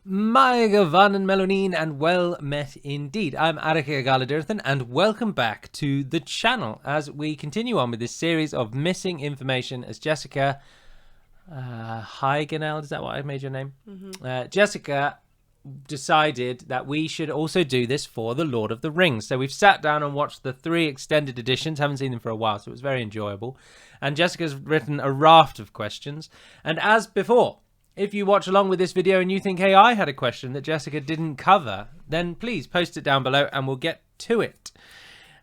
Maiga van and Melonin, and well met indeed. I'm Arike Galadirthan, and welcome back to the channel as we continue on with this series of missing information as Jessica Hyganel, is that what I made your name? Mm-hmm. Jessica decided that we should also do this for The Lord of the Rings. So we've sat down and watched the 3 extended editions, haven't seen them for a while, so it was very enjoyable. And Jessica's written a raft of questions. And as before, if you watch along with this video and you think, hey, I had a question that Jessica didn't cover, then please post it down below and we'll get to it.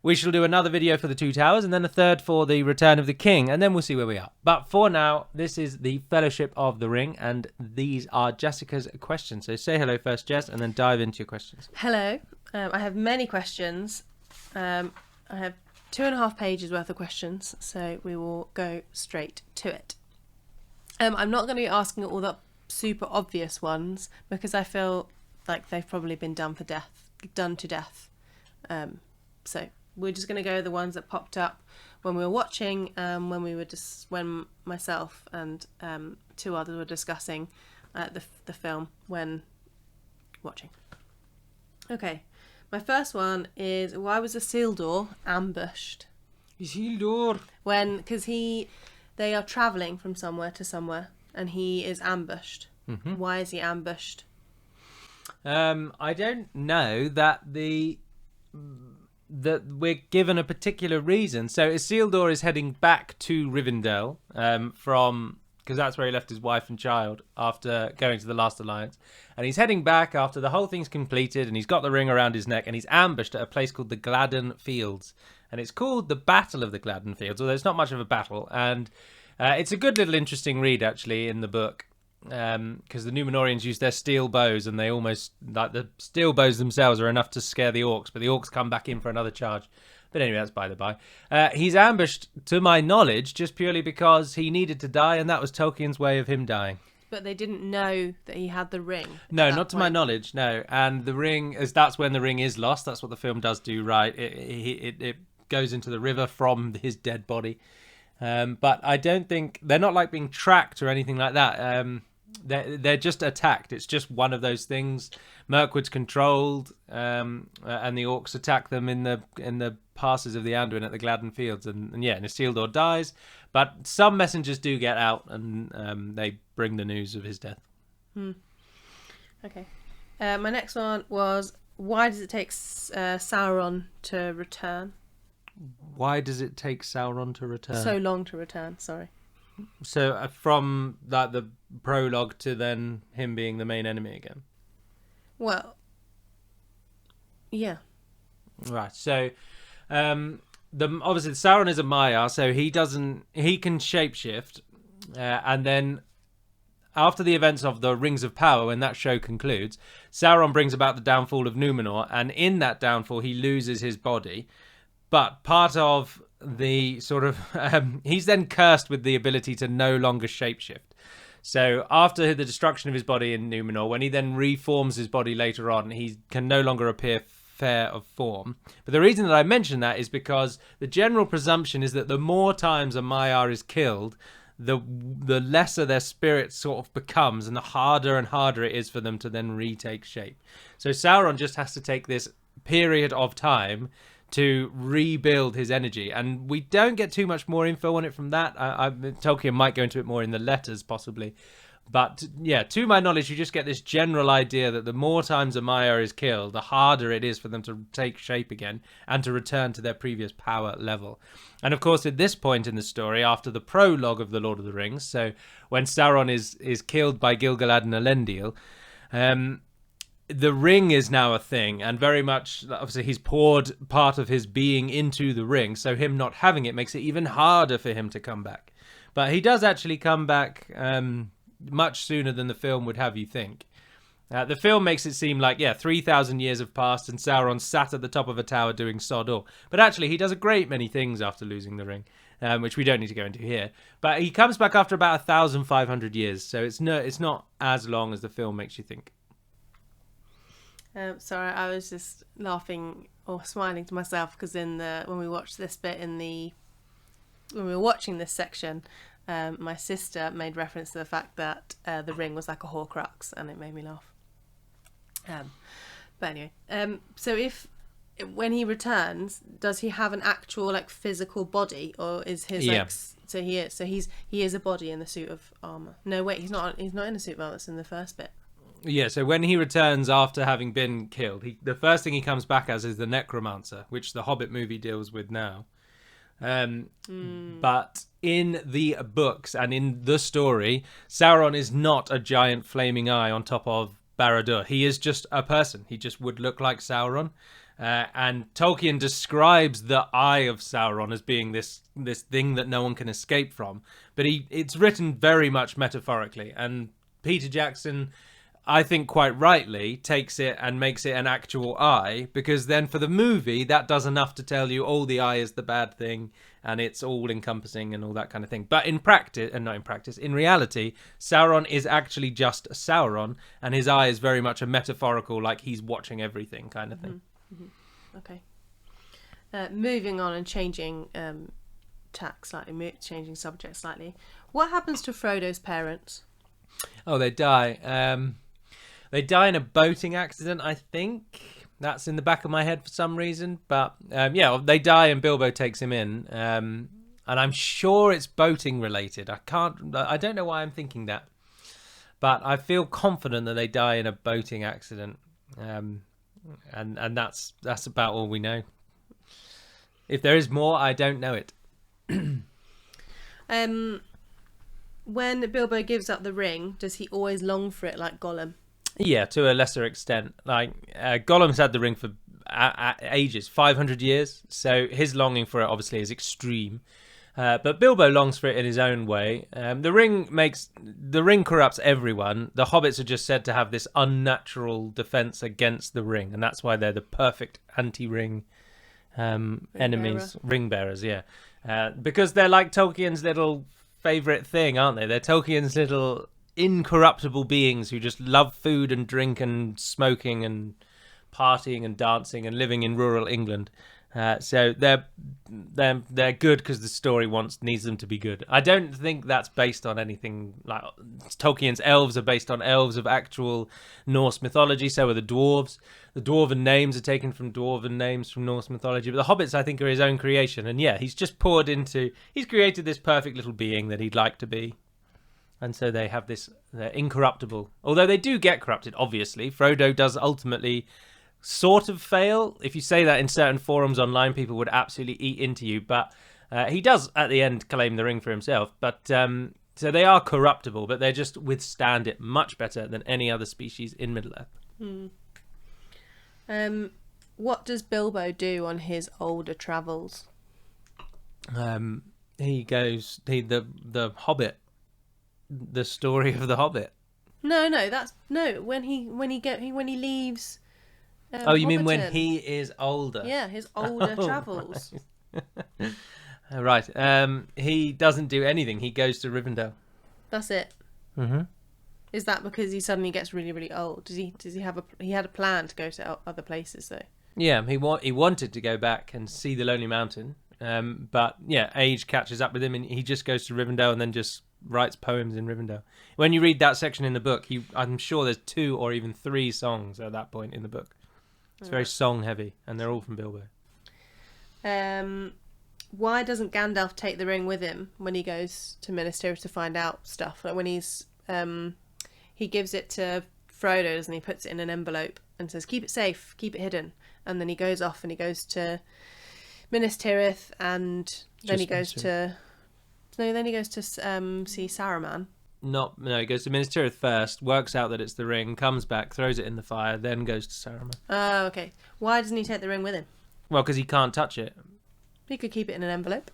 We shall do another video for the Two Towers and then a third for the Return of the King, and then we'll see where we are. But for now, this is the Fellowship of the Ring, and these are Jessica's questions. So say hello first, Jess, and then dive into your questions. Hello. I have many questions. I have 2.5 pages worth of questions, so we will go straight to it. I'm not going to be asking all the super obvious ones because I feel like they've probably been done to death. So we're just going to go the ones that popped up when we were watching, when myself and 2 others were discussing the film when watching. Okay, my first one is, why was Isildur ambushed? Isildur. Because they are travelling from somewhere to somewhere, and he is ambushed. Mm-hmm. Why is he ambushed? I don't know that we're given a particular reason. So Isildur is heading back to Rivendell because that's where he left his wife and child after going to the Last Alliance. And he's heading back after the whole thing's completed, and he's got the ring around his neck, and he's ambushed at a place called the Gladden Fields. And it's called the Battle of the Gladden Fields, although it's not much of a battle. And it's a good little interesting read, actually, in the book. Because the Númenóreans use their steel bows, and they almost, like, the steel bows themselves are enough to scare the orcs, but the orcs come back in for another charge. But anyway, that's by the by. He's ambushed, to my knowledge, just purely because he needed to die, and that was Tolkien's way of him dying. But they didn't know that he had the ring. No, not to my knowledge, no. And the ring, that's when the ring is lost. That's what the film does do right. It goes into the river from his dead body. But I don't think, they're not like being tracked or anything like that. They're just attacked. It's just one of those things. Mirkwood's controlled, and the orcs attack them in the passes of the Anduin at the Gladden Fields, and Isildur dies. But some messengers do get out, and they bring the news of his death. Okay. My next one was, why does it take Sauron to return? Why does it take Sauron to return? So long to return, sorry. So from the prologue to then him being the main enemy again? Well, yeah. Right, so obviously Sauron is a Maiar, so he can shapeshift, and then after the events of the Rings of Power, when that show concludes, Sauron brings about the downfall of Númenor, and in that downfall he loses his body. But part of the sort of... he's then cursed with the ability to no longer shapeshift. So after the destruction of his body in Númenor, when he then reforms his body later on, he can no longer appear fair of form. But the reason that I mention that is because the general presumption is that the more times a Maiar is killed, the lesser their spirit sort of becomes, and harder it is for them to then retake shape. So Sauron just has to take this period of time to rebuild his energy, and we don't get too much more info on it from that. Tolkien might go into it more in the letters, possibly, but yeah, to my knowledge, you just get this general idea that the more times a Maiar is killed, the harder it is for them to take shape again and to return to their previous power level. And of course, at this point in the story, after the prologue of The Lord of the Rings, so when Sauron is killed by Gil-galad and Elendil, the ring is now a thing, and very much, obviously, he's poured part of his being into the ring, so him not having it makes it even harder for him to come back. But he does actually come back much sooner than the film would have you think. The film makes it seem like, 3,000 years have passed and Sauron sat at the top of a tower doing sod all. But actually, he does a great many things after losing the ring, which we don't need to go into here. But he comes back after about 1,500 years, so it's not as long as the film makes you think. Sorry, I was just laughing or smiling to myself because when we watched this bit when we were watching this section, my sister made reference to the fact that the ring was like a Horcrux, and it made me laugh. But anyway, so if when he returns, does he have an actual like physical body, or is his Yeah. like he is a body in the suit of armor? No, wait, he's not in a suit of armor. That's in the first bit. Yeah, so when he returns after having been killed, the first thing he comes back as is the necromancer, which the Hobbit movie deals with now. But in the books and in the story, Sauron is not a giant flaming eye on top of Barad-dûr. He is just a person. He just would look like Sauron. And Tolkien describes the eye of Sauron as being this thing that no one can escape from. But it's written very much metaphorically. And Peter Jackson, I think quite rightly, takes it and makes it an actual eye, because then for the movie, that does enough to tell you, the eye is the bad thing, and it's all encompassing and all that kind of thing. But in practice, and not in practice, in reality, Sauron is actually just Sauron, and his eye is very much a metaphorical, like he's watching everything kind of thing. Mm-hmm. Okay. Moving on and changing tack slightly, changing subject slightly. What happens to Frodo's parents? Oh, they die. They die in a boating accident, I think. That's in the back of my head for some reason. But they die and Bilbo takes him in. And I'm sure it's boating related. I don't know why I'm thinking that. But I feel confident that they die in a boating accident. And that's about all we know. If there is more, I don't know it. When Bilbo gives up the ring, does he always long for it like Gollum? Yeah, to a lesser extent. Like Gollum's had the ring for ages, 500 years. So his longing for it obviously is extreme. But Bilbo longs for it in his own way. The ring corrupts everyone. The hobbits are just said to have this unnatural defense against the ring, and that's why they're the perfect anti-ring enemies, ring bearers. Yeah, because they're like Tolkien's little favorite thing, aren't they? They're Tolkien's little incorruptible beings who just love food and drink and smoking and partying and dancing and living in rural England. So they're good because the story needs them to be good. I don't think that's based on anything like Tolkien's elves are based on elves of actual Norse mythology. So are the dwarves. The dwarven names are taken from dwarven names from Norse mythology. But the hobbits, I think, are his own creation. And yeah, he's created this perfect little being that he'd like to be. And so they're incorruptible. Although they do get corrupted, obviously. Frodo does ultimately sort of fail. If you say that in certain forums online, people would absolutely eat into you. But he does, at the end, claim the ring for himself. But so they are corruptible, but they just withstand it much better than any other species in Middle-earth. What does Bilbo do on his older travels? He goes the Hobbit. The story of the Hobbit. No, when he leaves. You mean when he is older? Yeah, his older travels. Right. He doesn't do anything. He goes to Rivendell. That's it. Mm-hmm. Is that because he suddenly gets really, really old? Does he have he had a plan to go to other places though? Yeah, he wanted to go back and see the Lonely Mountain. But yeah, age catches up with him, and he just goes to Rivendell and then just writes poems in Rivendell. When you read that section in the book, I'm sure there's 2 or even 3 songs at that point in the book. It's very song heavy, and they're all from Bilbo. Why doesn't Gandalf take the ring with him when he goes to Minas Tirith to find out stuff? Like when he gives it to Frodo, doesn't he? Puts it in an envelope and says, "Keep it safe, keep it hidden." And then he goes off and he goes to Minas Tirith, and then he goes to see Saruman. No, he goes to Minas Tirith first, works out that it's the ring, comes back, throws it in the fire, then goes to Saruman. Oh, okay. Why doesn't he take the ring with him? Well, because he can't touch it. He could keep it in an envelope.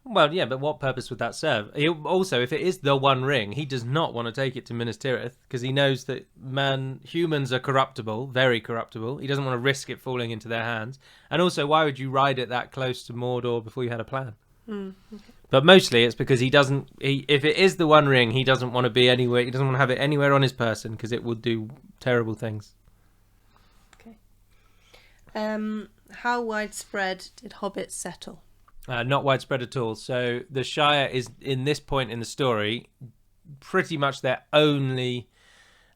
Well, yeah, but what purpose would that serve? Also, if it is the one ring, he does not want to take it to Minas Tirith because he knows that humans are corruptible, very corruptible. He doesn't want to risk it falling into their hands. And also, why would you ride it that close to Mordor before you had a plan? Okay. But mostly it's because he doesn't. If it is the one ring, he doesn't want to be anywhere. He doesn't want to have it anywhere on his person because it will do terrible things. Okay. How widespread did hobbits settle? Not widespread at all. So the Shire is, in this point in the story, pretty much their only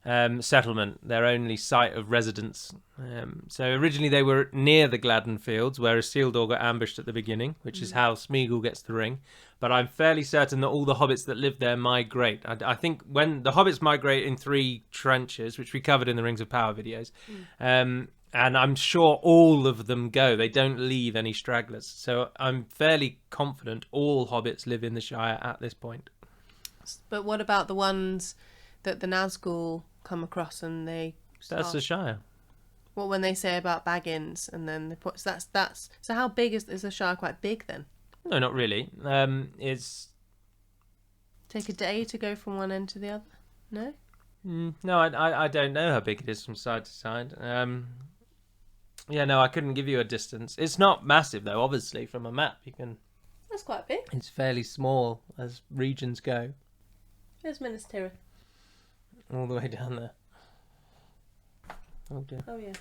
settlement, their only site of residence. So originally they were near the Gladden Fields, where Isildur got ambushed at the beginning, which is how Smeagol gets the ring. But I'm fairly certain that all the hobbits that live there migrate. I think when the hobbits migrate in 3 trenches, which we covered in the Rings of Power videos, and I'm sure all of them go. They don't leave any stragglers. So I'm fairly confident all hobbits live in the Shire at this point. But what about the ones that the Nazgul come across and they That's the Shire. What when they say about Baggins and then they put that's so how big is the Shire? Quite big then? No, not really. It's take a day to go from one end to the other. No. No, I don't know how big it is from side to side. Yeah, no, I couldn't give you a distance. It's not massive though. Obviously, from a map, you can. That's quite big. It's fairly small as regions go. There's Minas Tirith. All the way down there. Oh dear. Oh yeah.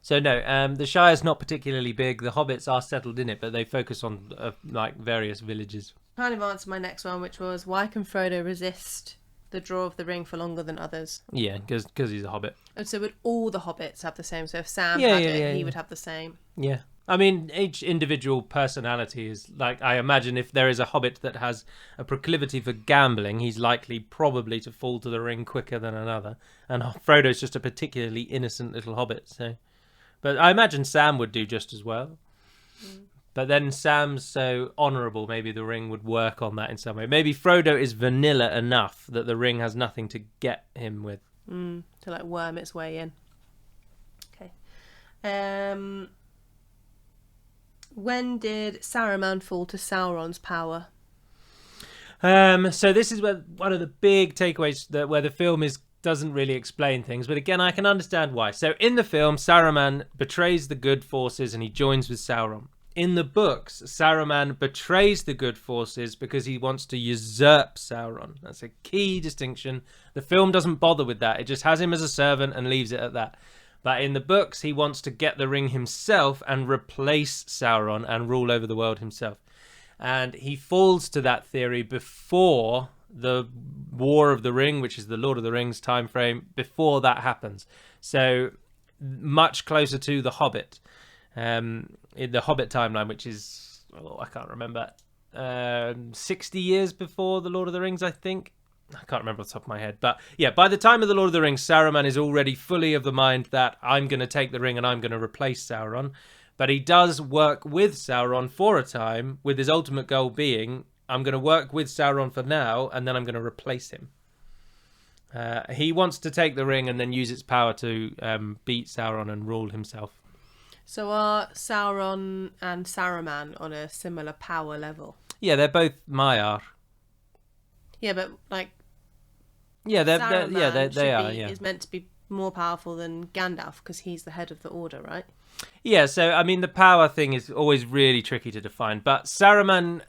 So no, the Shire's not particularly big. The hobbits are settled in it, but they focus on like various villages. Kind of answered my next one, which was why can Frodo resist the draw of the ring for longer than others? Yeah, because he's a hobbit. And so would all the hobbits have the same? So if Sam had it, he would have the same. Yeah. I mean, each individual personality is like, I imagine if there is a hobbit that has a proclivity for gambling, he's likely probably to fall to the ring quicker than another. And Frodo's just a particularly innocent little hobbit. So, but I imagine Sam would do just as well. But then Sam's so honourable, maybe the ring would work on that in some way. Maybe Frodo is vanilla enough that the ring has nothing to get him with. To like worm its way in. Okay. When did Saruman fall to Sauron's power? So this is where one of the big takeaways where the film doesn't really explain things, but again, I can understand why. So in the film, Saruman betrays the good forces and he joins with Sauron. In the books, Saruman betrays the good forces because he wants to usurp Sauron. That's a key distinction. The film doesn't bother with that. It just has him as a servant and leaves it at that. But in the books, he wants to get the ring himself and replace Sauron and rule over the world himself. And he falls to that theory before the War of the Ring, which is the Lord of the Rings time frame, before that happens. So much closer to The Hobbit. In the Hobbit timeline, which is, I can't remember, 60 years before the Lord of the Rings, I think. I can't remember off the top of my head. But yeah, by the time of the Lord of the Rings, Saruman is already fully of the mind that I'm going to take the ring and I'm going to replace Sauron. But he does work with Sauron for a time, with his ultimate goal being, I'm going to work with Sauron for now, and then I'm going to replace him. He wants to take the ring and then use its power to beat Sauron and rule himself. So are Sauron and Saruman on a similar power level? Yeah, they're both Maiar. Yeah, but like, yeah, they are. Yeah, is meant to be more powerful than Gandalf because he's the head of the Order, right? Yeah, so I mean, the power thing is always really tricky to define. But Saruman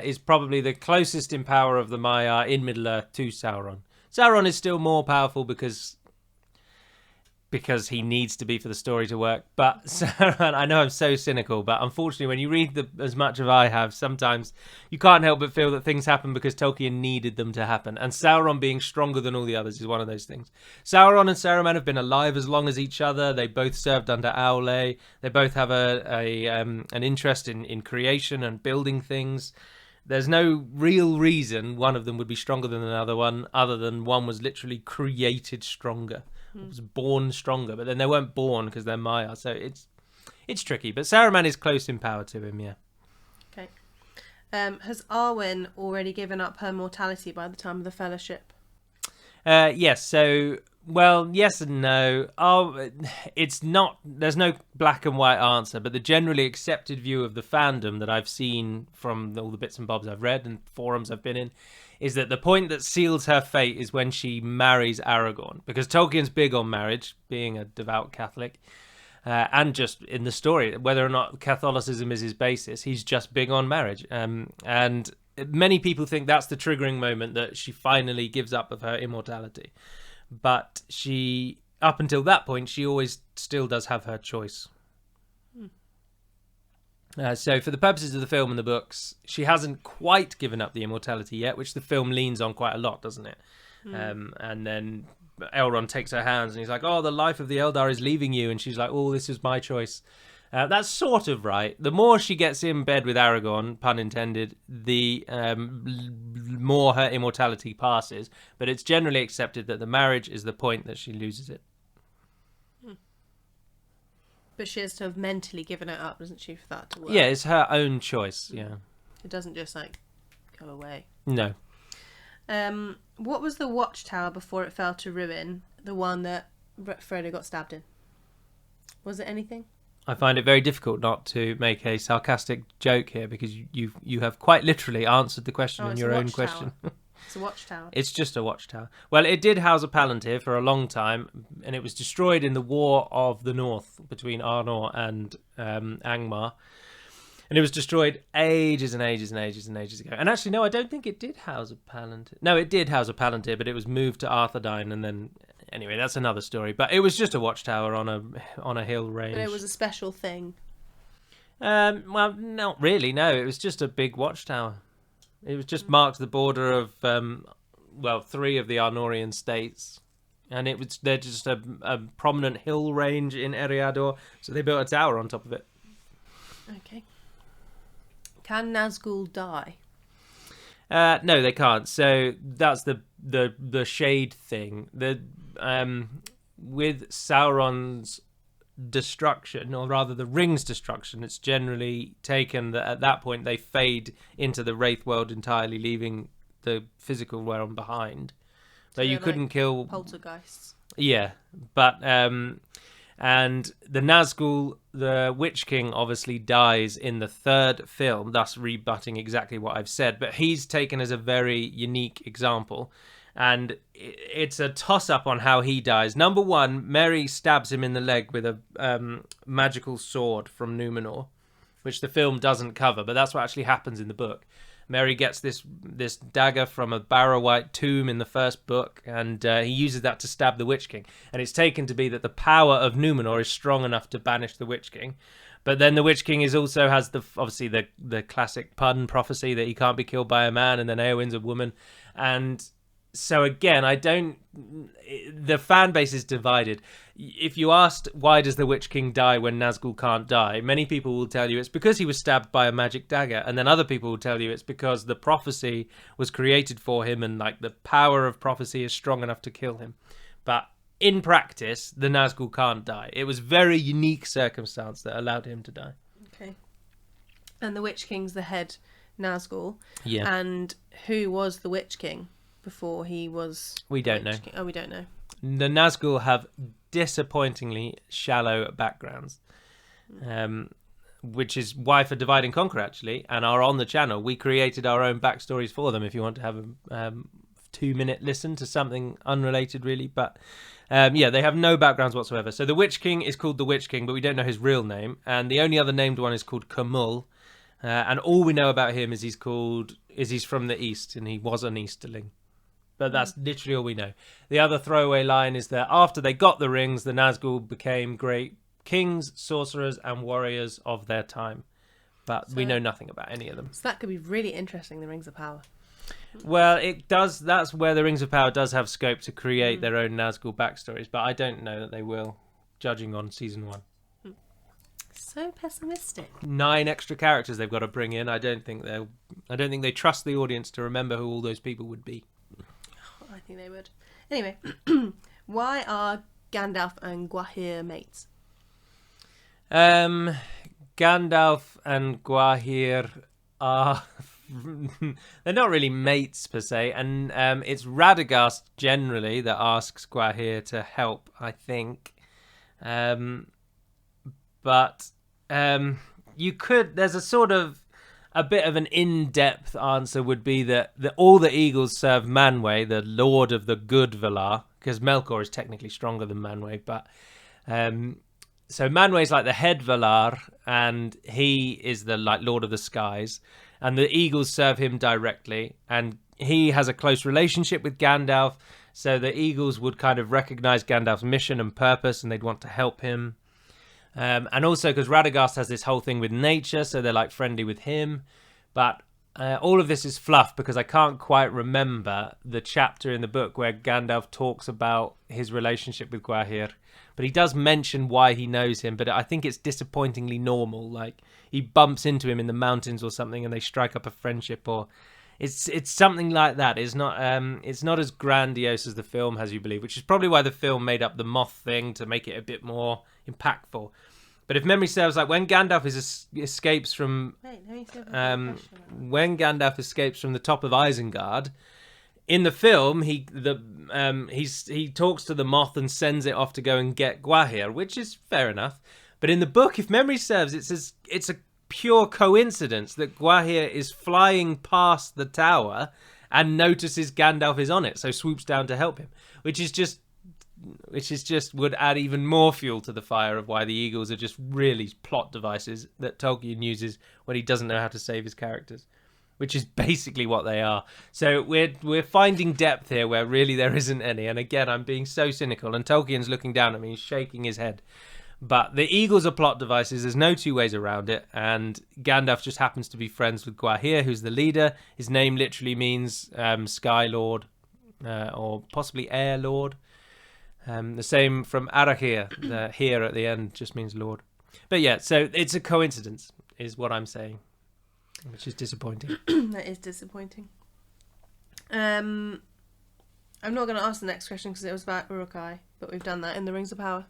is probably the closest in power of the Maiar in Middle-earth to Sauron. Sauron is still more powerful because he needs to be for the story to work. But Sauron, I know I'm so cynical, but unfortunately when you read as much as I have, sometimes you can't help but feel that things happen because Tolkien needed them to happen. And Sauron being stronger than all the others is one of those things. Sauron and Saruman have been alive as long as each other. They both served under Aule. They both have an interest in creation and building things. There's no real reason one of them would be stronger than another one, other than one was literally created stronger. Was born stronger, but then they weren't born because they're Maiar, so it's tricky. But Saruman is close in power to him, yeah. Okay. Has Arwen already given up her mortality by the time of the Fellowship? Yes. So, well, yes and no. It's not. There's no black and white answer, but the generally accepted view of the fandom that I've seen from all the bits and bobs I've read and forums I've been in is that the point that seals her fate is when she marries Aragorn, because Tolkien's big on marriage, being a devout Catholic, and just in the story, whether or not Catholicism is his basis, he's just big on marriage. And many people think that's the triggering moment that she finally gives up of her immortality. But she, up until that point, she always still does have her choice. So for the purposes of the film and the books, she hasn't quite given up the immortality yet, which the film leans on quite a lot, doesn't it? And then Elrond takes her hands and he's like, oh, the life of the Eldar is leaving you. And she's like, oh, this is my choice. That's sort of right. The more she gets in bed with Aragorn, pun intended, the more her immortality passes. But it's generally accepted that the marriage is the point that she loses it. But she has to have mentally given it up, doesn't she, for that to work? Yeah, it's her own choice, yeah. It doesn't just, like, go away. No. What was the Watchtower before it fell to ruin? The one that Frodo got stabbed in? Was it anything? I find it very difficult not to make a sarcastic joke here because you have quite literally answered the question in your own question. It's a watchtower. It's just a watchtower. Well, it did house a palantir for a long time, and it was destroyed in the War of the North between Arnor and Angmar. And it was destroyed ages and ages and ages and ages ago. And actually, no, I don't think it did house a palantir. No, it did house a palantir, but it was moved to Arthedain, and then... Anyway, that's another story. But it was just a watchtower on a hill range. But it was a special thing. Well, not really, no. It was just a big watchtower. It was just marked the border of, 3 of the Arnorian states. And they're just a prominent hill range in Eriador, so they built a tower on top of it. Okay. Can Nazgul die? No, they can't. So that's the shade thing. With Sauron's destruction, or rather the ring's destruction, it's generally taken that at that point they fade into the Wraith world entirely, leaving the physical realm behind. So you couldn't kill poltergeists. Yeah, but and the Nazgul, the Witch King, obviously dies in the 3rd film, thus rebutting exactly what I've said. But he's taken as a very unique example. And it's a toss-up on how he dies. Number 1, Merry stabs him in the leg with a magical sword from Numenor, which the film doesn't cover, but that's what actually happens in the book. Merry gets this dagger from a Barrow-White tomb in the first book, and he uses that to stab the Witch King. And it's taken to be that the power of Numenor is strong enough to banish the Witch King. But then the Witch King has obviously the classic pun prophecy that he can't be killed by a man, and then Eowyn's a woman. And so again, the fan base is divided. If you asked why does the Witch King die when Nazgul can't die, many people will tell you it's because he was stabbed by a magic dagger, and then other people will tell you it's because the prophecy was created for him, and like the power of prophecy is strong enough to kill him. But in practice, the Nazgul can't die. It was very unique circumstance that allowed him to die. Okay. And the Witch King's the head Nazgul. Yeah. And who was the Witch King before he was... We don't know. King? Oh, we don't know. The Nazgul have disappointingly shallow backgrounds, which is why for Divide and Conquer, actually, and are on the channel, we created our own backstories for them if you want to have a 2-minute listen to something unrelated, really. But they have no backgrounds whatsoever. So the Witch King is called the Witch King, but we don't know his real name. And the only other named one is called Camul. And all we know about him is he's from the East, and he was an Easterling. But that's literally all we know. The other throwaway line is that after they got the rings, the Nazgul became great kings, sorcerers, and warriors of their time. But we know nothing about any of them. So that could be really interesting, the Rings of Power. Well, it does. That's where the Rings of Power does have scope to create their own Nazgul backstories. But I don't know that they will, judging on season 1. So pessimistic. 9 extra characters they've got to bring in. I don't think they trust the audience to remember who all those people would be. I think they would. Anyway, why are Gandalf and Gwaihir mates? Gandalf and Gwaihir are... they're not really mates, per se. And it's Radagast, generally, that asks Gwaihir to help, I think. But you could... There's a sort of... A bit of an in-depth answer would be that all the Eagles serve Manwë, the Lord of the Good Valar, because Melkor is technically stronger than Manwë. But so Manwë is like the head Valar, and he is the Lord of the Skies, and the Eagles serve him directly, and he has a close relationship with Gandalf. So the Eagles would kind of recognize Gandalf's mission and purpose, and they'd want to help him. And also because Radagast has this whole thing with nature, so they're like friendly with him. But all of this is fluff because I can't quite remember the chapter in the book where Gandalf talks about his relationship with Gwaihir. But he does mention why he knows him, but I think it's disappointingly normal. Like, he bumps into him in the mountains or something and they strike up a friendship, or it's something like that. It's not as grandiose as the film has you believe, which is probably why the film made up the moth thing to make it a bit more impactful. But if memory serves, like when Gandalf escapes from the top of Isengard, in the film he talks to the moth and sends it off to go and get Gwaihir, which is fair enough. But in the book, if memory serves, it's a pure coincidence that Gwaihir is flying past the tower and notices Gandalf is on it, so swoops down to help him, which is just would add even more fuel to the fire of why the Eagles are just really plot devices that Tolkien uses when he doesn't know how to save his characters, which is basically what they are. So we're finding depth here where really there isn't any. And again, I'm being so cynical, and Tolkien's looking down at me, he's shaking his head. But the Eagles are plot devices. There's no two ways around it. And Gandalf just happens to be friends with Gwaihir, who's the leader. His name literally means Sky Lord, or possibly Air Lord. The same from Aragorn, the here at the end just means Lord. But yeah, so it's a coincidence, is what I'm saying, which is disappointing. That is disappointing. I'm not going to ask the next question because it was about Uruk-hai, but we've done that in the Rings of Power,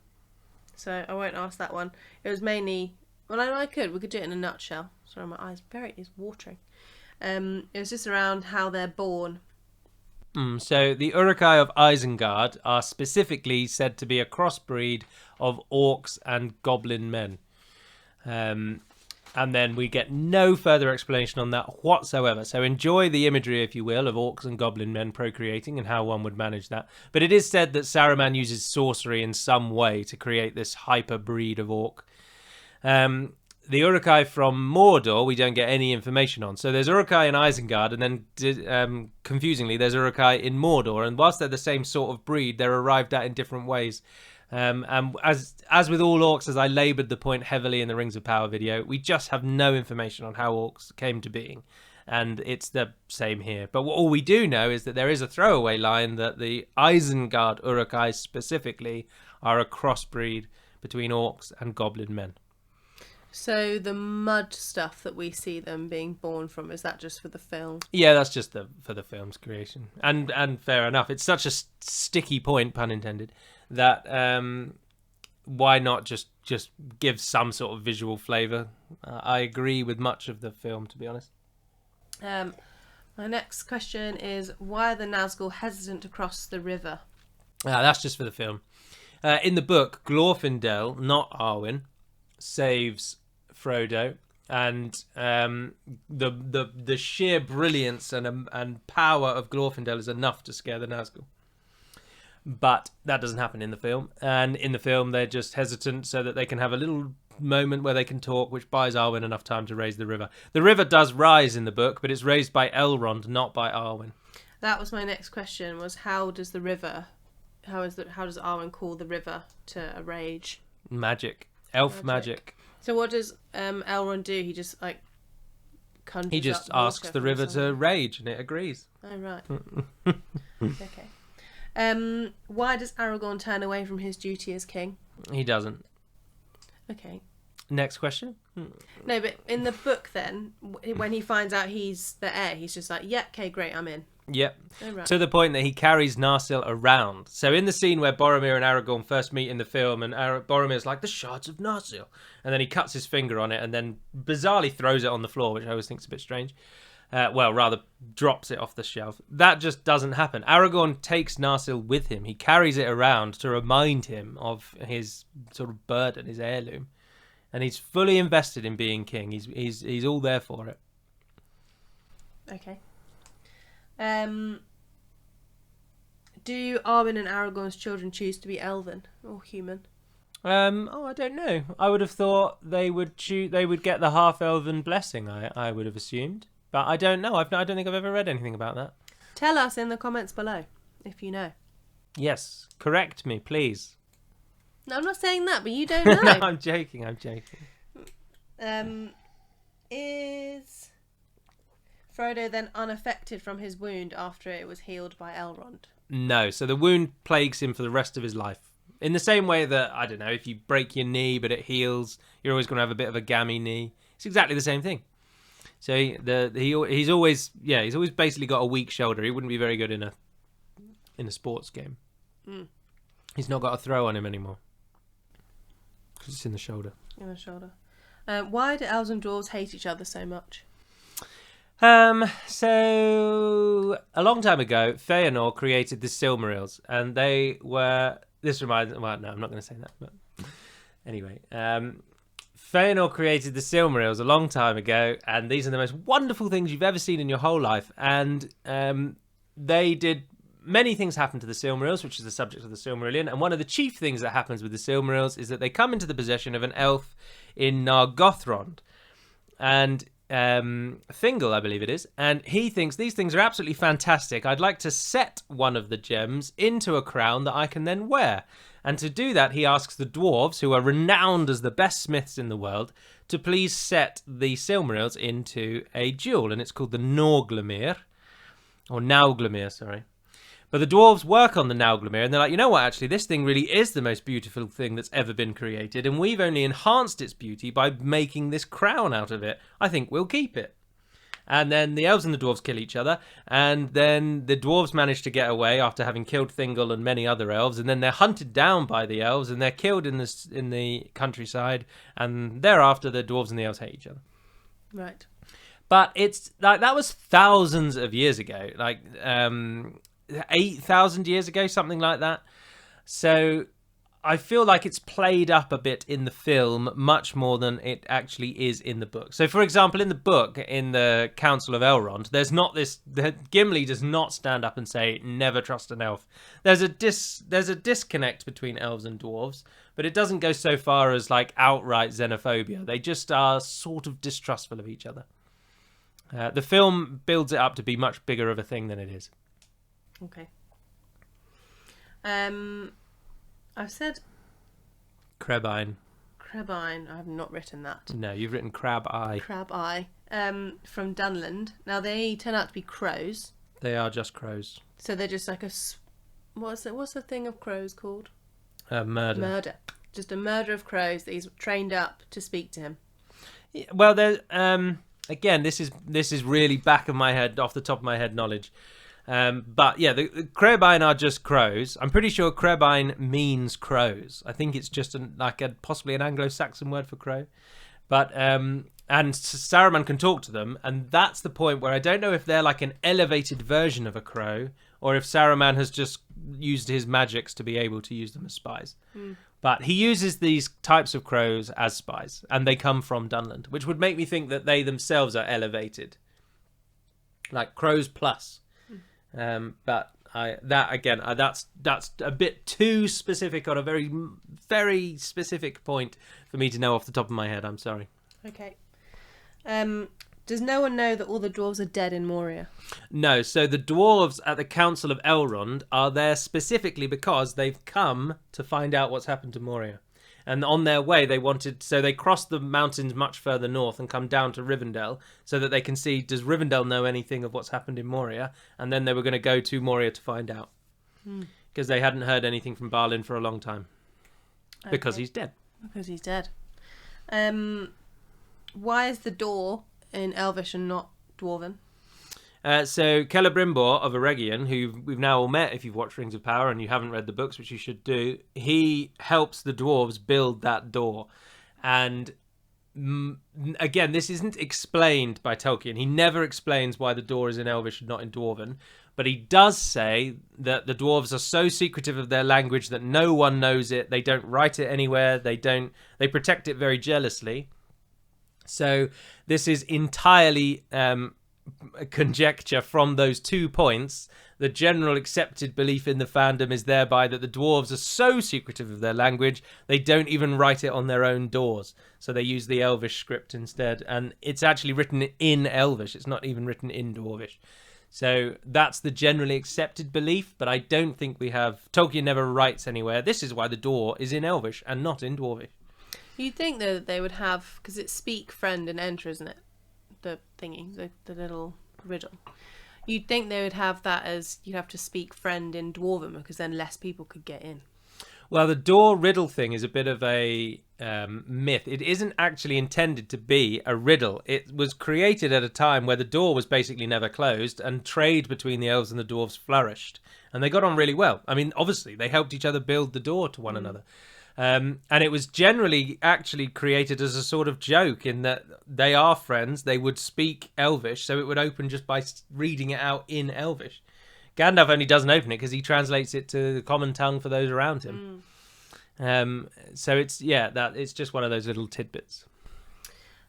so I won't ask that one. It was mainly, well, I could. We could do it in a nutshell. Sorry, my eyes is watering. It was just around how they're born. So the Uruk-hai of Isengard are specifically said to be a crossbreed of orcs and goblin men. And then we get no further explanation on that whatsoever. So enjoy the imagery, if you will, of orcs and goblin men procreating and how one would manage that. But it is said that Saruman uses sorcery in some way to create this hyper breed of orc. The Uruk-hai from Mordor, we don't get any information on. So there's Uruk-hai in Isengard, and then, confusingly, there's Uruk-hai in Mordor. And whilst they're the same sort of breed, they're arrived at in different ways. And as with all orcs, as I laboured the point heavily in the Rings of Power video, we just have no information on how orcs came to being. And it's the same here. But all we do know is that there is a throwaway line that the Isengard Uruk-hai specifically are a crossbreed between orcs and goblin men. So the mud stuff that we see them being born from, is that just for the film? Yeah, that's just for the film's creation. And fair enough. It's such a sticky point, pun intended, that why not just give some sort of visual flavour? I agree with much of the film, to be honest. My next question is, why are the Nazgul hesitant to cross the river? That's just for the film. In the book, Glorfindel, not Arwen, saves Frodo, and the sheer brilliance and power of Glorfindel is enough to scare the Nazgul. But that doesn't happen in the film, and in the film they're just hesitant so that they can have a little moment where they can talk, which buys Arwen enough time to raise the river. The river does rise in the book, but it's raised by Elrond, not by Arwen. That was my next question, was how does Arwen call the river to a rage? Magic. Elf magic. So what does Elrond do? He just conjures He just up asks the river to rage, and it agrees. Oh, right. Okay. Why does Aragorn turn away from his duty as king? He doesn't. Okay. Next question. No, but in the book then, when he finds out he's the heir, he's just like, yeah, okay, great, I'm in. Yep. Oh, right. To the point that he carries Narsil around. So in the scene where Boromir and Aragorn first meet in the film, and Boromir's like, the shards of Narsil, and then he cuts his finger on it and then bizarrely throws it on the floor, which I always think is a bit strange. Rather drops it off the shelf. That just doesn't happen. Aragorn takes Narsil with him. He carries it around to remind him of his sort of burden, his heirloom, and he's fully invested in being king. He's all there for it. Okay. Do Arwen and Aragorn's children choose to be elven or human? I don't know. I would have thought they would get the half-elven blessing. I would have assumed, but I don't know. I don't think I've ever read anything about that. Tell us in the comments below if you know. Yes, correct me, please. No, I'm not saying that, but you don't know. I'm joking. Is Frodo then unaffected from his wound after it was healed by Elrond? No, so the wound plagues him for the rest of his life. In the same way that, I don't know, if you break your knee but it heals, you're always going to have a bit of a gammy knee. It's exactly the same thing. So he's always basically got a weak shoulder. He wouldn't be very good in a sports game. Mm. He's not got a throw on him anymore because it's in the shoulder. In the shoulder. Why do elves and dwarves hate each other so much? So a long time ago, Fëanor created the Silmarils, and they were. This reminds. Well, no, I'm not going to say that. But anyway, Fëanor created the Silmarils a long time ago, and these are the most wonderful things you've ever seen in your whole life. And they did many things happen to the Silmarils, which is the subject of the Silmarillion. And one of the chief things that happens with the Silmarils is that they come into the possession of an elf in Nargothrond, and Thingol, I believe it is, and he thinks these things are absolutely fantastic. I'd like to set one of the gems into a crown that I can then wear. And to do that, he asks the dwarves, who are renowned as the best smiths in the world, to please set the Silmarils into a jewel, and it's called the Nauglamir, or Nauglamir, sorry. But the dwarves work on the Nauglamir, and they're like, you know what, actually, this thing really is the most beautiful thing that's ever been created, and we've only enhanced its beauty by making this crown out of it. I think we'll keep it. And then the elves and the dwarves kill each other, and then the dwarves manage to get away after having killed Thingol and many other elves, and then they're hunted down by the elves, and they're killed in the countryside, and thereafter the dwarves and the elves hate each other. Right. But it's like that was thousands of years ago, like 8,000 years ago, something like that. So I feel like it's played up a bit in the film much more than it actually is in the book. So, for example, in the book, in the Council of Elrond, there's not this. Gimli does not stand up and say, "Never trust an elf." There's a disconnect between elves and dwarves, but it doesn't go so far as like outright xenophobia. They just are sort of distrustful of each other. The film builds it up to be much bigger of a thing than it is. Okay. I've said Crebine. Crebine. I have not written that. No, you've written Crab-eye. Crab-eye. From Dunland. Now they turn out to be crows. They are just crows. So they're just like what's the thing of crows called? Murder. Murder. Just a murder of crows that he's trained up to speak to him. Yeah, well, there. Again, this is really back of my head, off the top of my head knowledge. But yeah, the Crebine are just crows. I'm pretty sure Crebine means crows. I think it's just possibly an Anglo-Saxon word for crow. But and Saruman can talk to them, and that's the point where I don't know if they're like an elevated version of a crow, or if Saruman has just used his magics to be able to use them as spies. But he uses these types of crows as spies, and they come from Dunland, which would make me think that they themselves are elevated, like crows plus. But that's a bit too specific on a very, very specific point for me to know off the top of my head. I'm sorry. Okay. Does no one know that all the dwarves are dead in Moria? No. So the dwarves at the Council of Elrond are there specifically because they've come to find out what's happened to Moria. And on their way, they crossed the mountains much further north and come down to Rivendell so that they can see, does Rivendell know anything of what's happened in Moria? And then they were going to go to Moria to find out. Because they hadn't heard anything from Balin for a long time. Okay. Because he's dead. Because he's dead. Why is the door in Elvish and not Dwarven? So Celebrimbor of Eregion, who we've now all met if you've watched Rings of Power and you haven't read the books, which you should do, he helps the dwarves build that door. And again, this isn't explained by Tolkien. He never explains why the door is in Elvish and not in Dwarven. But he does say that the dwarves are so secretive of their language that no one knows it. They don't write it anywhere. They protect it very jealously. So this is entirely conjecture from those 2 points. The general accepted belief in the fandom is thereby that the dwarves are so secretive of their language they don't even write it on their own doors, so they use the Elvish script instead, and it's actually written in Elvish. It's not even written in Dwarvish. So that's the generally accepted belief, but I don't think we have... Tolkien never writes anywhere, this is why the door is in Elvish and not in Dwarvish. You'd think, though, that they would have... Because it's speak, friend, and enter, isn't it? The thingy, the little riddle. You'd think they would have that as you'd have to speak friend in Dwarven because then less people could get in. Well, the door riddle thing is a bit of a myth. It isn't actually intended to be a riddle. It was created at a time where the door was basically never closed and trade between the elves and the dwarves flourished. And they got on really well. I mean, obviously, they helped each other build the door to one another. And it was generally actually created as a sort of joke in that they are friends. They would speak Elvish, so it would open just by reading it out in Elvish. Gandalf only doesn't open it because he translates it to the common tongue for those around him. So it's just one of those little tidbits.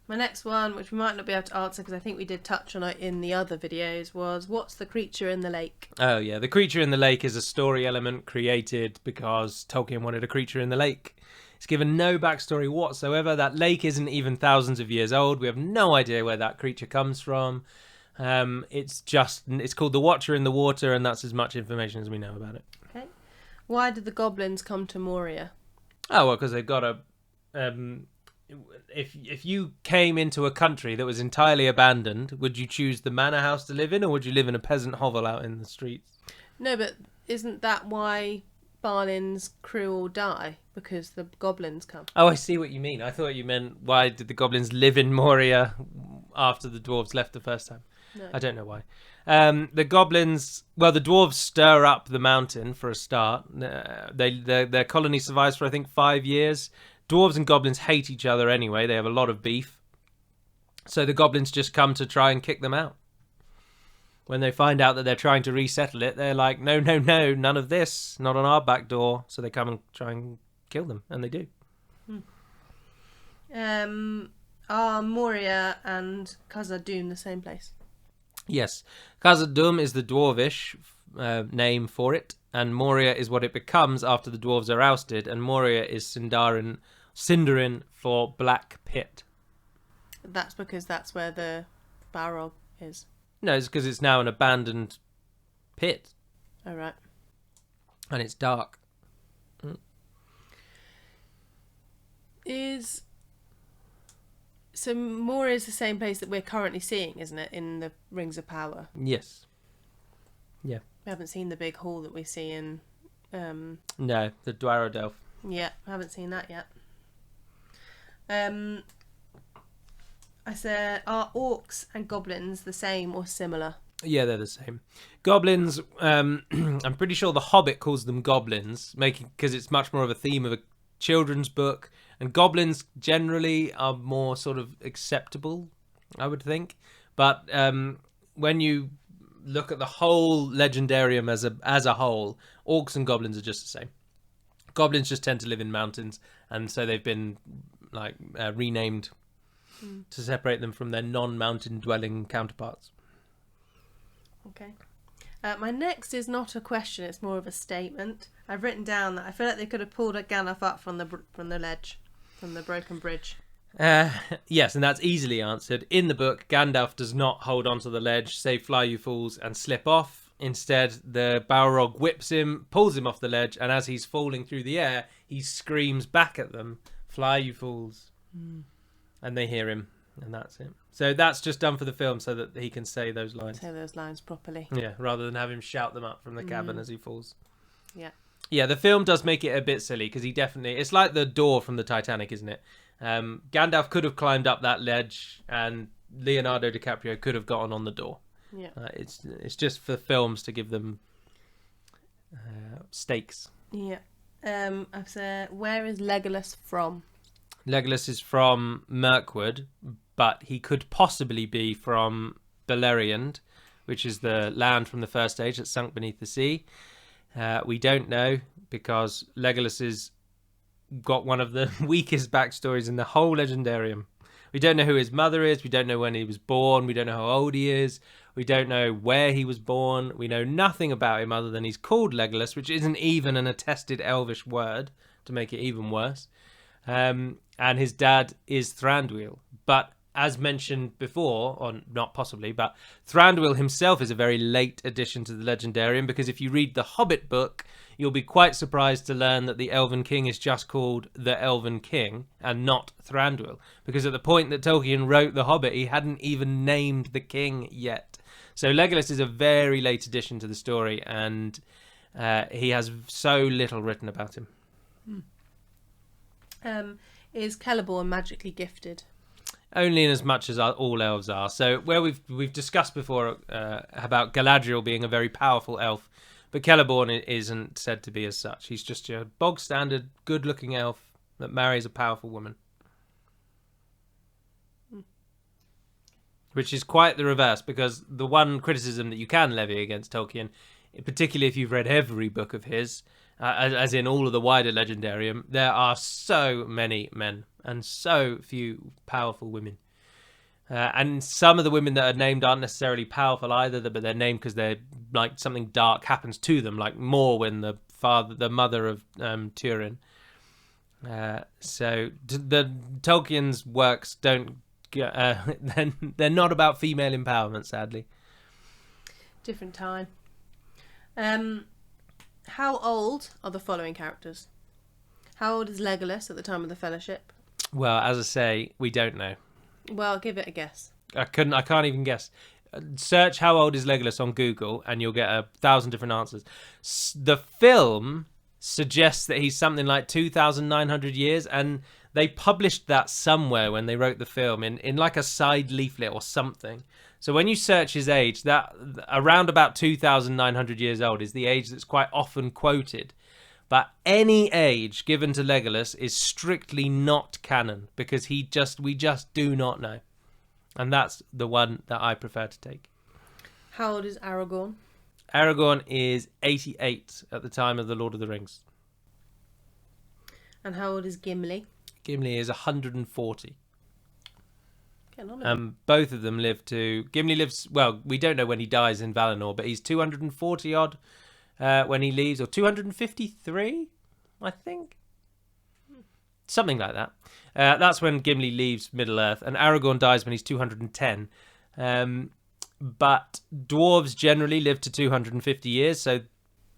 My next one, which we might not be able to answer because I think we did touch on it in the other videos, was what's the creature in the lake? Oh yeah, the creature in the lake is a story element created because Tolkien wanted a creature in the lake. It's given no backstory whatsoever. That lake isn't even thousands of years old. We have no idea where that creature comes from. It's called the Watcher in the Water, and that's as much information as we know about it. Okay. Why did the goblins come to Moria? Oh, well, because they've got a... If you came into a country that was entirely abandoned, would you choose the manor house to live in, or would you live in a peasant hovel out in the streets? No, but isn't that why Balin's crew all die? Because the goblins come. Oh, I see what you mean. I thought you meant why did the goblins live in Moria after the dwarves left the first time? No. I don't know why. The goblins, well, the dwarves stir up the mountain for a start. Their colony survives for, I think, 5 years. Dwarves and goblins hate each other anyway. They have a lot of beef. So the goblins just come to try and kick them out. When they find out that they're trying to resettle it, they're like, no, none of this. Not on our back door. So they come and try and kill them. And they do. Are Moria and Khazad-dûm the same place? Yes. Khazad-dûm is the dwarvish name for it. And Moria is what it becomes after the dwarves are ousted. And Moria is Sindarin for Black Pit. That's because that's where the Balrog is. No, it's because it's now an abandoned pit. Oh, right. And it's dark. So Moria is the same place that we're currently seeing, isn't it, in the Rings of Power? Yes. Yeah. We haven't seen the big hall that we see in... No, the Dwarf. Yeah, I haven't seen that yet. I said, are orcs and goblins the same or similar? Yeah, they're the same. Goblins, I'm pretty sure the Hobbit calls them goblins, because it's much more of a theme of a children's book. And goblins generally are more sort of acceptable, I would think. But when you look at the whole legendarium as a whole, orcs and goblins are just the same. Goblins just tend to live in mountains, and so they've been renamed to separate them from their non-mountain dwelling counterparts. Okay. My next is not a question; it's more of a statement. I've written down that I feel like they could have pulled Gandalf up from the ledge, from the broken bridge. Yes, and that's easily answered. In the book, Gandalf does not hold onto the ledge, say fly you fools, and slip off. Instead, the Balrog whips him, pulls him off the ledge, and as he's falling through the air, he screams back at them, fly you fools. And they hear him, and that's it. So that's just done for the film so that he can say those lines. Say those lines properly. Yeah, rather than have him shout them up from the cabin as he falls. Yeah. Yeah, the film does make it a bit silly because it's like the door from the Titanic, isn't it? Gandalf could have climbed up that ledge and Leonardo DiCaprio could have gotten on the door. Yeah. It's just for films to give them stakes. Yeah. I've said, where is Legolas from? Legolas is from Mirkwood, but he could possibly be from Beleriand, which is the land from the First Age that sunk beneath the sea. We don't know because Legolas has got one of the weakest backstories in the whole Legendarium. We don't know who his mother is. We don't know when he was born. We don't know how old he is. We don't know where he was born. We know nothing about him other than he's called Legolas, which isn't even an attested Elvish word to make it even worse. And his dad is Thranduil. But as mentioned before, or not possibly, but Thranduil himself is a very late addition to the Legendarium because if you read the Hobbit book, you'll be quite surprised to learn that the Elven King is just called the Elven King and not Thranduil. Because at the point that Tolkien wrote the Hobbit, he hadn't even named the king yet. So Legolas is a very late addition to the story, and he has so little written about him. Is Celeborn magically gifted? Only in as much as all elves are. So where we've discussed before about Galadriel being a very powerful elf, but Celeborn isn't said to be as such. He's just a bog standard, good-looking elf that marries a powerful woman. Which is quite the reverse, because the one criticism that you can levy against Tolkien, particularly if you've read every book of his, as in all of the wider legendarium, there are so many men and so few powerful women. And some of the women that are named aren't necessarily powerful either, but they're named because they're like something dark happens to them, like Morwen, the mother of Turin. So the Tolkien's works don't. They're not about female empowerment, sadly. Different time. How old are the following characters? How old is Legolas at the time of the Fellowship? Well, as I say, we don't know. Well, give it a guess. I can't even guess. Search how old is Legolas on Google and you'll get 1,000 different answers. The film suggests that he's something like 2,900 years, and they published that somewhere when they wrote the film in like a side leaflet or something. So when you search his age, that around about 2,900 years old is the age that's quite often quoted. But any age given to Legolas is strictly not canon, because we just do not know. And that's the one that I prefer to take. How old is Aragorn? Aragorn is 88 at the time of The Lord of the Rings. And how old is Gimli? Gimli is 140. Getting on both of them live to... Gimli lives... Well, we don't know when he dies in Valinor, but he's 240 odd when he leaves, or 253, I think. Something like that. That's when Gimli leaves Middle-earth, and Aragorn dies when he's 210. But dwarves generally live to 250 years, so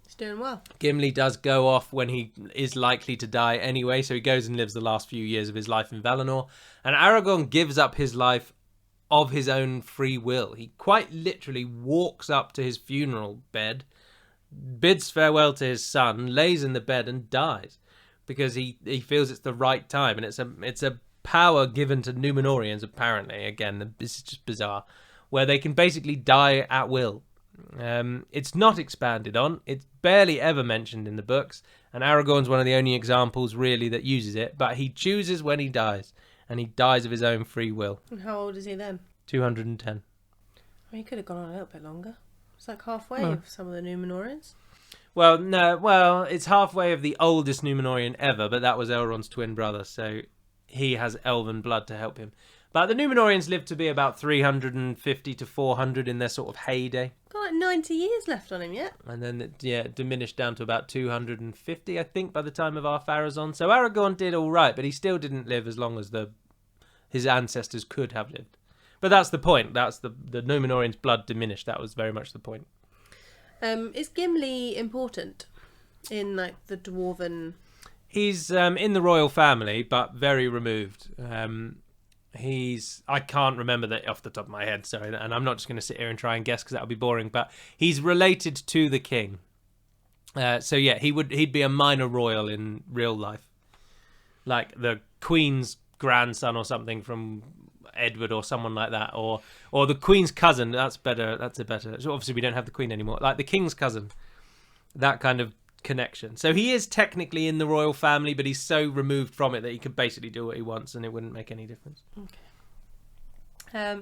he's doing well. Gimli does go off when he is likely to die anyway, so he goes and lives the last few years of his life in Valinor. And Aragorn gives up his life of his own free will. He quite literally walks up to his funeral bed, bids farewell to his son, lays in the bed and dies, because he feels it's the right time, and it's a power given to Númenóreans, apparently. Again, this is just bizarre, where they can basically die at will. It's not expanded on. It's barely ever mentioned in the books, and Aragorn's one of the only examples really that uses it, but he chooses when he dies, and he dies of his own free will. And how old is he then? 210. I mean, he could have gone on a little bit longer. It's like halfway of some of the Númenóreans. Well, no, well, it's halfway of the oldest Númenórean ever, but that was Elrond's twin brother, so he has elven blood to help him. But the Númenóreans lived to be about 350 to 400 in their sort of heyday. Got like 90 years left on him yet. And then it diminished down to about 250, I think, by the time of Ar-Pharazôn. So Aragorn did all right, but he still didn't live as long as his ancestors could have lived. But that's the point. That's the Númenóreans' blood diminished. That was very much the point. Is Gimli important in like the dwarven? He's in the royal family, but very removed. I can't remember that off the top of my head, sorry, and I'm not just going to sit here and try and guess because that would be boring, but he's related to the king. So yeah, he'd be a minor royal in real life, like the Queen's grandson or something from Edward or someone like that, or the Queen's cousin. That's better. That's a better. So obviously we don't have the Queen anymore. Like the King's cousin, that kind of connection. So he is technically in the royal family, but he's so removed from it that he could basically do what he wants and it wouldn't make any difference. Okay.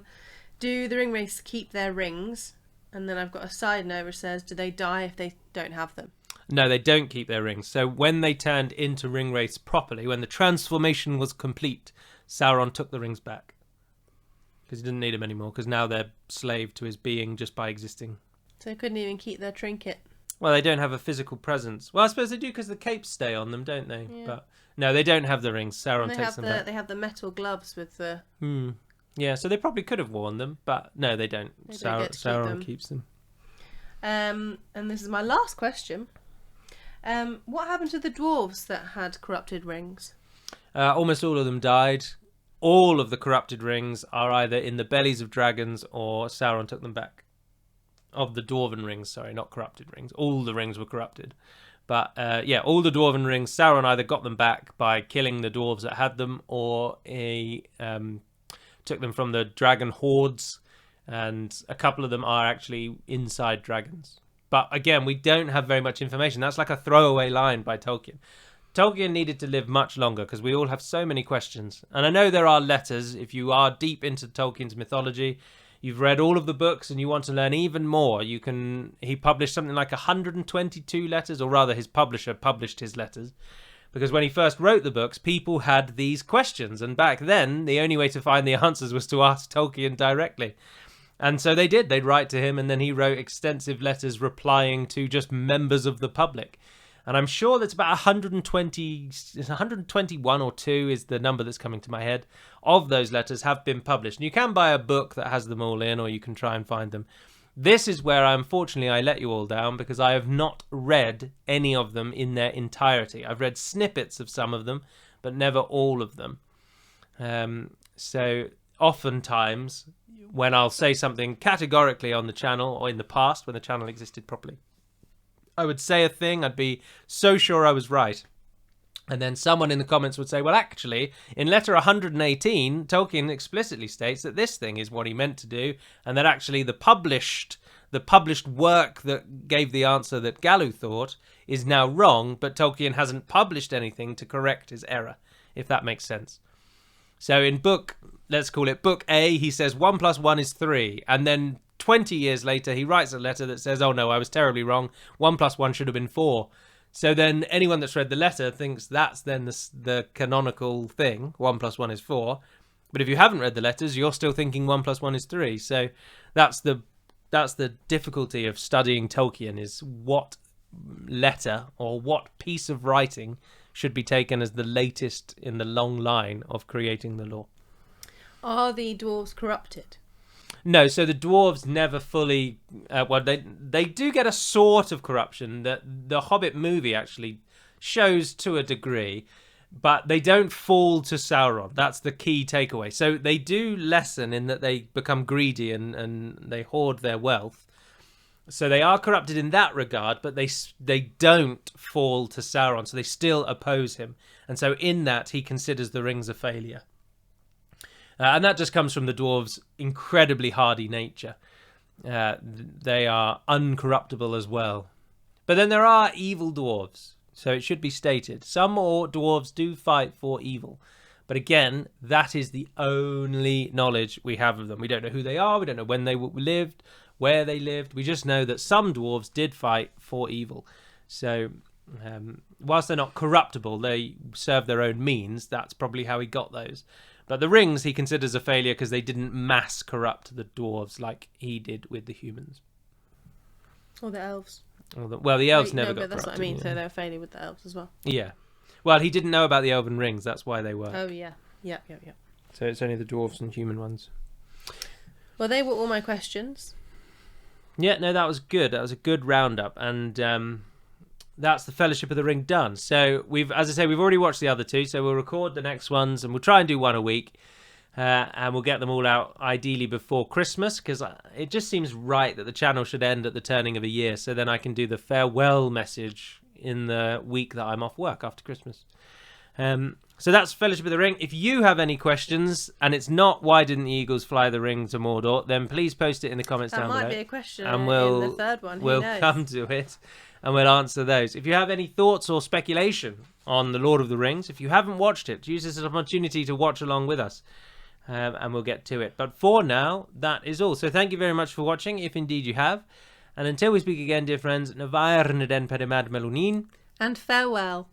Do the ring wraiths keep their rings? And then I've got a side note which says, do they die if they don't have them? No, they don't keep their rings. So when they turned into ring wraiths properly, when the transformation was complete, Sauron took the rings back. Because he didn't need them anymore, because now they're slave to his being just by existing. So they couldn't even keep their trinket? Well, they don't have a physical presence. Well, I suppose they do because the capes stay on them, don't they? Yeah. But no, they don't have the rings. Sauron takes them back. They have the metal gloves with the... Yeah, so they probably could have worn them, but no, they don't. Sauron keeps them. And this is my last question. What happened to the dwarves that had corrupted rings? Almost all of them died. All of the corrupted rings are either in the bellies of dragons or Sauron took them back. of the Dwarven rings. Sorry, not corrupted rings. All the rings were corrupted. But all the Dwarven rings, Sauron either got them back by killing the dwarves that had them, or he took them from the dragon hordes, and a couple of them are actually inside dragons. But again, we don't have very much information. That's like a throwaway line by Tolkien. Tolkien needed to live much longer because we all have so many questions. And I know there are letters. If you are deep into Tolkien's mythology, you've read all of the books and you want to learn even more, he published something like 122 letters, or rather his publisher published his letters. Because when he first wrote the books, people had these questions. And back then, the only way to find the answers was to ask Tolkien directly. And so they did. They'd write to him, and then he wrote extensive letters replying to just members of the public. And I'm sure that's about 121 or 2 is the number that's coming to my head of those letters have been published. And you can buy a book that has them all in, or you can try and find them. This is where, unfortunately, I let you all down, because I have not read any of them in their entirety. I've read snippets of some of them, but never all of them. So oftentimes, when I'll say something categorically on the channel, or in the past, when the channel existed properly, I would say a thing, I'd be so sure I was right. And then someone in the comments would say, well, actually, in letter 118, Tolkien explicitly states that this thing is what he meant to do, and that actually the published work that gave the answer that Galu thought is now wrong, but Tolkien hasn't published anything to correct his error, if that makes sense. So in let's call it book A, he says 1 + 1 is 3, and then 20 years later, he writes a letter that says, oh no, I was terribly wrong. 1 + 1 should have been 4. So then anyone that's read the letter thinks that's then the canonical thing. 1 + 1 is 4. But if you haven't read the letters, you're still thinking 1 + 1 is 3. So that's the difficulty of studying Tolkien, is what letter or what piece of writing should be taken as the latest in the long line of creating the lore. Are the dwarves corrupted? No, so the dwarves never fully... they do get a sort of corruption that the Hobbit movie actually shows to a degree, but they don't fall to Sauron. That's the key takeaway. So they do lessen in that they become greedy and they hoard their wealth. So they are corrupted in that regard, but they don't fall to Sauron, so they still oppose him. And so in that, he considers the rings a failure. And that just comes from the dwarves' incredibly hardy nature. They are uncorruptible as well. But then there are evil dwarves, so it should be stated. Some dwarves do fight for evil. But again, that is the only knowledge we have of them. We don't know who they are, we don't know when they lived, where they lived. We just know that some dwarves did fight for evil. So whilst they're not corruptible, they serve their own means. That's probably how he got those. But the rings he considers a failure because they didn't mass corrupt the dwarves like he did with the humans. Or the elves. The elves never got corrupted. But that's what I mean, so they're a failure with the elves as well. Yeah. Well, he didn't know about the elven rings, that's why they were. Oh, yeah. Yeah. So it's only the dwarves and human ones. Well, they were all my questions. Yeah, no, that was good. That was a good roundup. And that's the Fellowship of the Ring done. So we've already watched the other 2, so we'll record the next ones and we'll try and do one a week, and we'll get them all out ideally before Christmas, because it just seems right that the channel should end at the turning of a year, so then I can do the farewell message in the week that I'm off work after Christmas. So that's Fellowship of the Ring. If you have any questions, and it's not why didn't the Eagles fly the ring to Mordor, then please post it in the comments down below. That might be a question and in the third one. We'll come to it, and we'll answer those. If you have any thoughts or speculation on The Lord of the Rings, if you haven't watched it, use this as an opportunity to watch along with us, and we'll get to it. But for now, that is all. So thank you very much for watching, if indeed you have. And until we speak again, dear friends, Navair Neden Pedemad Melunin. And farewell.